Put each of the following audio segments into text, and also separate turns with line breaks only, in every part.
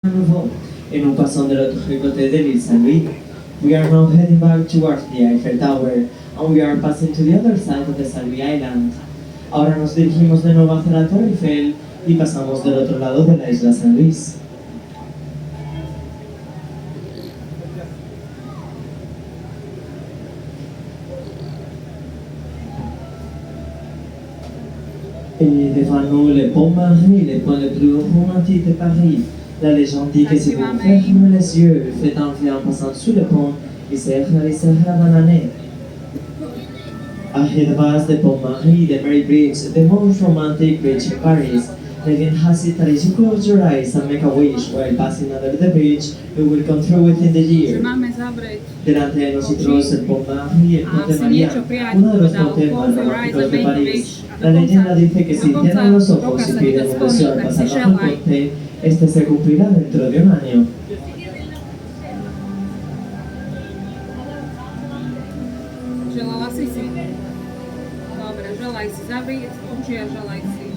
nouveau et nous passons de l'autre côté de l'île Saint-Louis. We are now heading back towards the Eiffel Tower and we are passing to the other side of the Saint-Louis Island. Ahora nos dirigimos de nuevo hacia la Torre Eiffel y pasamos del otro lado de la isla San Luis. Et devant nous, le pont Marie, le point le plus romantique de Paris. La légende dit que si vous fermez les yeux, faites envie en passant sous le pont, il se réalisera dans l'année. Ahead of us, the Pont Marie, the Mary Bridge, the most romantic bridge in Paris. Legend has it that if you close your eyes and make a wish while passing under the bridge, it will come true within the year. Delante de nosotros, el Pont Marie, el Ponte María, uno de los pontes más románticos de París. La leyenda dice que si cierran los ojos y piden un deseo al pasar bajo el puente, este se cumplirá dentro de un año.
Želala si si? Dobre, želaj si zavrieť oči a želaj si.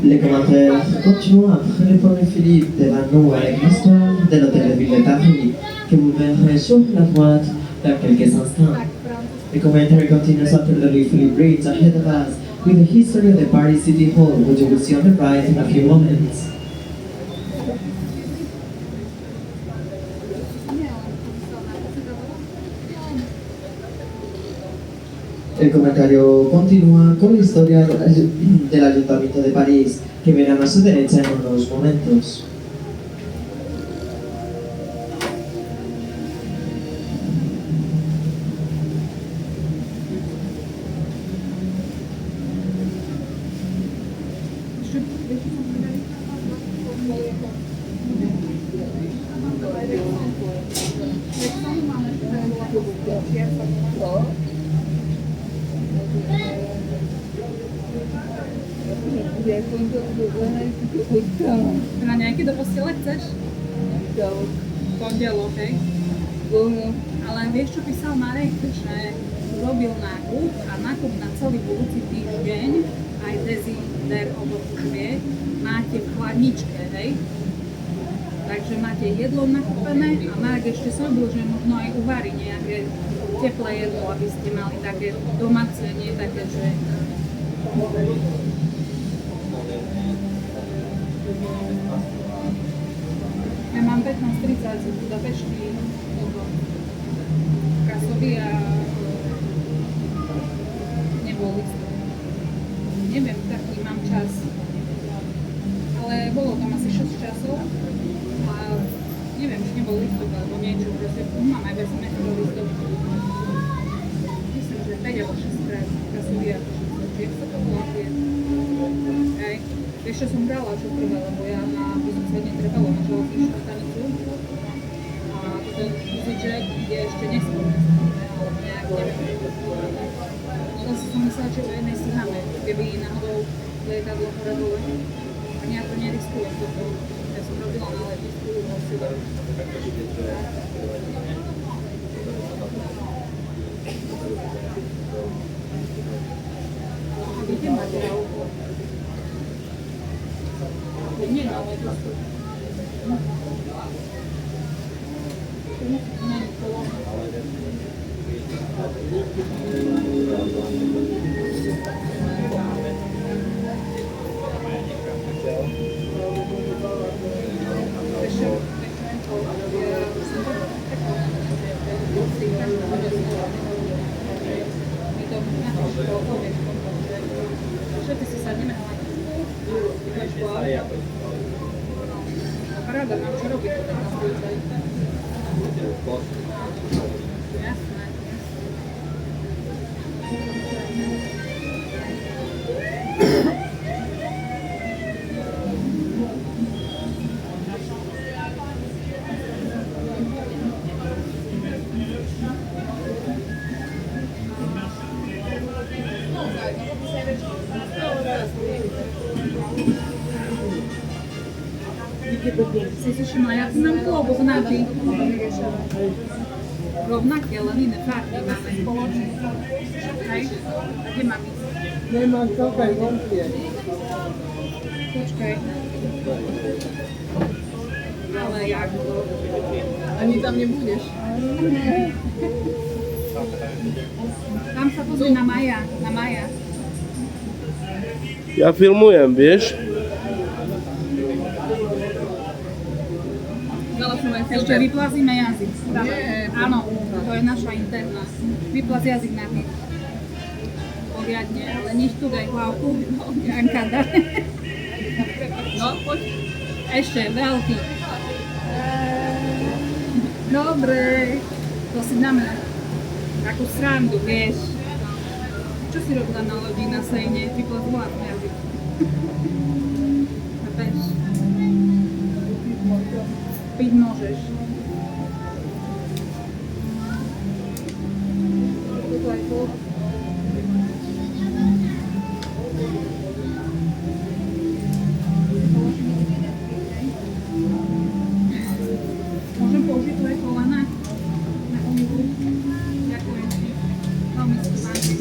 Les commentaires continuent après le premier Philippe devant nous avec l'histoire de l'hôtel de ville de Paris que vous verrez sur la droite dans quelques instants. The commentary continues after the Louis Philippe Bridge ahead of us with the history of the Paris City Hall, which you will see on the right in a few moments. El comentario continúa con la historia del Ayuntamiento de París, que verán a su derecha en unos momentos.
Na nejaký do postele chceš? Pondelok, hej? Ale vieš, čo písal Marek, že robil nákup a nákup na celý budúci týždeň, aj dezíder ovocie máte v chladničke, hej? Takže máte jedlo nakúpené a Marek ešte slúbil, že možno aj uvarí nejaké teplé jedlo, aby ste mali také domáce, nie také, že... Ja mám 15:30 v Budapešti Kasovi a nebol list. Neviem, taký mám čas. Ale bolo tam asi 6 časov a neviem, či nebol listok alebo niečo, proste mám aj bez metro listov. Myslím, že 5 alebo 6 krát Kasovi a jak sa to volá. Hej. Vieš, čo som brala, čo prvé, lebo ja na pozície netrebalo na železničnú stanicu a ten vozíček je ešte neskôr, ale nejak neviem. No zase som myslela, že o jednej stíhame, keby náhodou lietadlo hore dole a nejak to neriskujem toto. Ja som robila na letisku vo Sidoru. Kde máte auto? Nie, no, ale to... Nie, to... povieš potom, že všetci si sadneme na lajku. Paráda, mám čo robiť potom na stolice. Jasné. Si si všimla, ja tu mám globus nabý. Rovnaké, len iné farby máme spoločné. Hej? A kde mám ísť?
Nemám čakaj vonkie.
Počkaj. Ale jak to?
Ani tam nebudeš.
Tam sa pozri na Maja. Na Maja.
Ja filmujem, vieš?
Ešte vyplazíme jazyk.
Nie.
Áno, to je naša interná. Vyplaz jazyk na tým. Poriadne, ale nič tu daj hlavku. Janka dá. No, poď. Ešte, veľký. Dobre. To si dáme takú srandu, vieš. Čo si robila na lodi na sejne? Vyplaz vlastný jazyk. Chápeš? Piť môžeš. Toto aj to. Môžem použiť tvoje kolena na umývku? Ďakujem ti. Veľmi si to máte.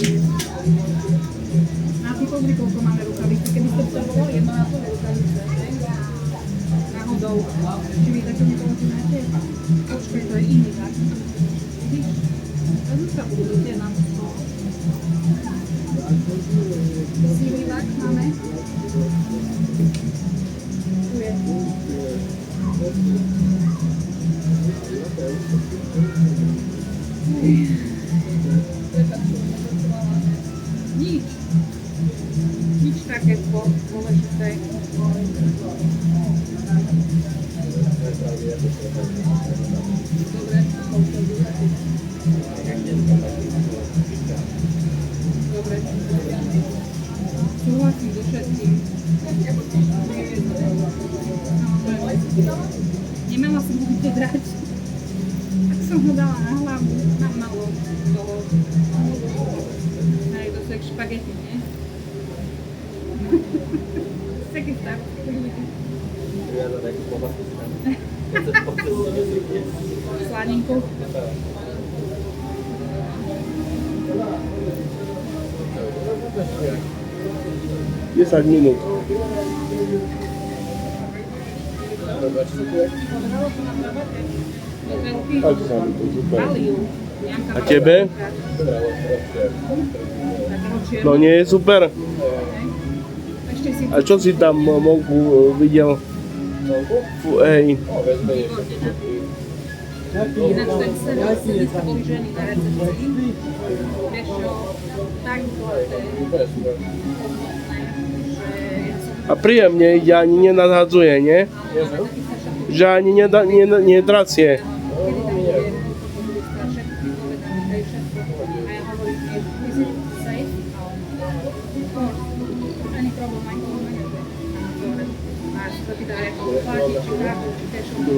A ty pozri, koľko máme rukavice. Keby ste potrebovali jedno na tvoje rukavice. Náhodou. Či vy takto nepoužívate? Počkaj, to je iný tak. Vidíš? Znútra budú do tie nám z toho. Sivý lak máme. Tu je. Nič. Nič také dôležité. Dobre. Dobre. Súhlasím so všetkým. Nemala som ho to drať. Tak som ho dala na hlavu. Na malo toho. Hej, to sú jak špagety, nie? Taký stav. Slaninku.
10 minút. Tak sa mi to super. A tebe? No nie je super? A čo si tam vonku videl? Hej.
Ináč ten servis, kde sa boli ženy na recepcii, vieš čo, tak dôležité,
A príjemne ide, ani nenadhadzuje, nie? Že ani nedracie.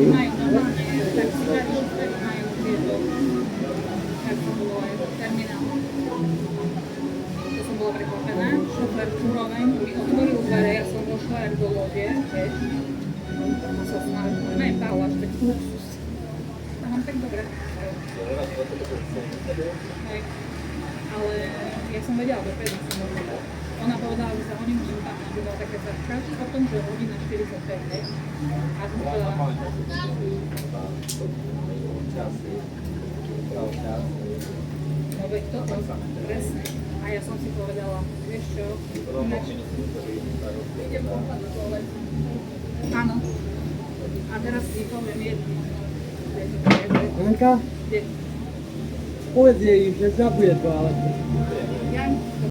majú normálne, tak si dajú, že majú tieto, jak to bolo aj terminál. To som bola prekvapená. Šofér úroveň mi otvoril dvere, ja som došla jak do lode, vieš. A som snažila, neviem, Paula, že tak luxus. To mám tak dobre. Hej. Ale ja som vedela dopredu, som dovedala. Ona povedala, že za hodinu som tam, aby bola také zrčať, potom, že hodina 45, hej. A som povedala, no veď toto, presne. A ja som si povedala, vieš čo, ináč idem pompať do toaletu. Áno. A teraz si poviem jednu.
Anka,
Kde?
povedz jej, že zabude toaletu.